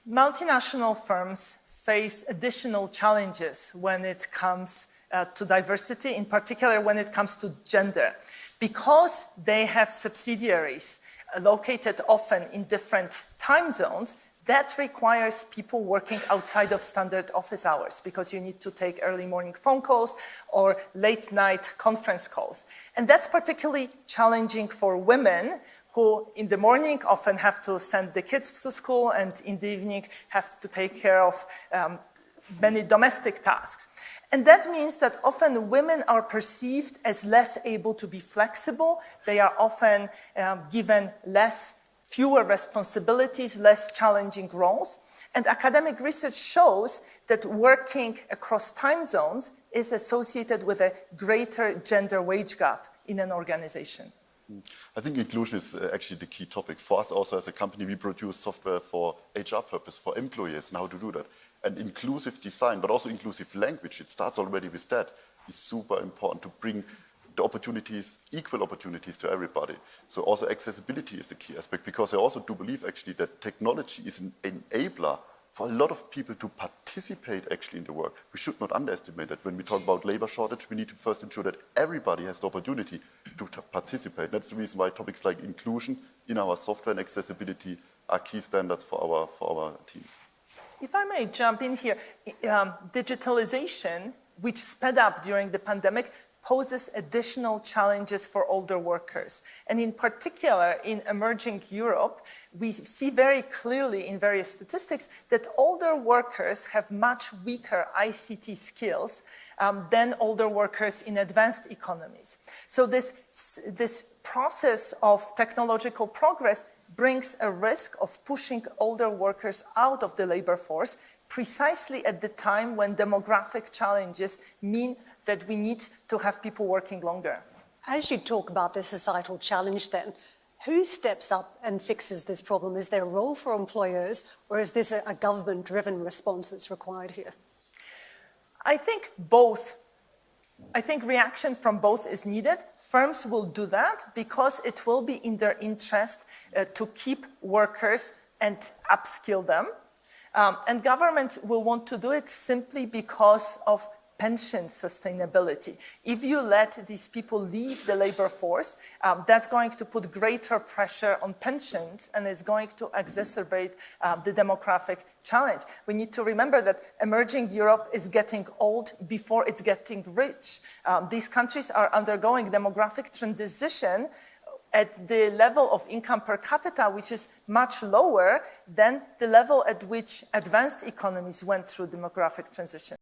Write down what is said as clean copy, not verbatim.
Multinational firms face additional challenges when it comes to diversity, in particular when it comes to gender. Because they have subsidiaries located often in different time zones, that requires people working outside of standard office hours because you need to take early morning phone calls or late night conference calls. And that's particularly challenging for women who in the morning often have to send the kids to school and in the evening have to take care of many domestic tasks. And that means that often women are perceived as less able to be flexible. They are often given fewer responsibilities, less challenging roles. And academic research shows that working across time zones is associated with a greater gender wage gap in an organization. I think inclusion is actually the key topic. For us also as a company, we produce software for HR purpose, for employees and how to do that. And inclusive design, but also inclusive language, it starts already with that, is super important to bring the opportunities, equal opportunities to everybody. So also accessibility is a key aspect, because I also do believe actually that technology is an enabler for a lot of people to participate actually in the work. We should not underestimate that. When we talk about labor shortage, we need to first ensure that everybody has the opportunity to participate. That's the reason why topics like inclusion in our software and accessibility are key standards for our teams. If I may jump in here, digitalization, which sped up during the pandemic, poses additional challenges for older workers. And in particular, in emerging Europe, we see very clearly in various statistics that older workers have much weaker ICT skills than older workers in advanced economies. So this process of technological progress brings a risk of pushing older workers out of the labor force precisely at the time when demographic challenges mean that we need to have people working longer. As you talk about this societal challenge then, who steps up and fixes this problem? Is there a role for employers, or is this a government-driven response that's required here? I think both. I think reaction from both is needed. Firms will do that because it will be in their interest to keep workers and upskill them. And government will want to do it simply because of pension sustainability. If you let these people leave the labor force, that's going to put greater pressure on pensions and it's going to exacerbate the demographic challenge. We need to remember that emerging Europe is getting old before it's getting rich. These countries are undergoing demographic transition at the level of income per capita, which is much lower than the level at which advanced economies went through demographic transition.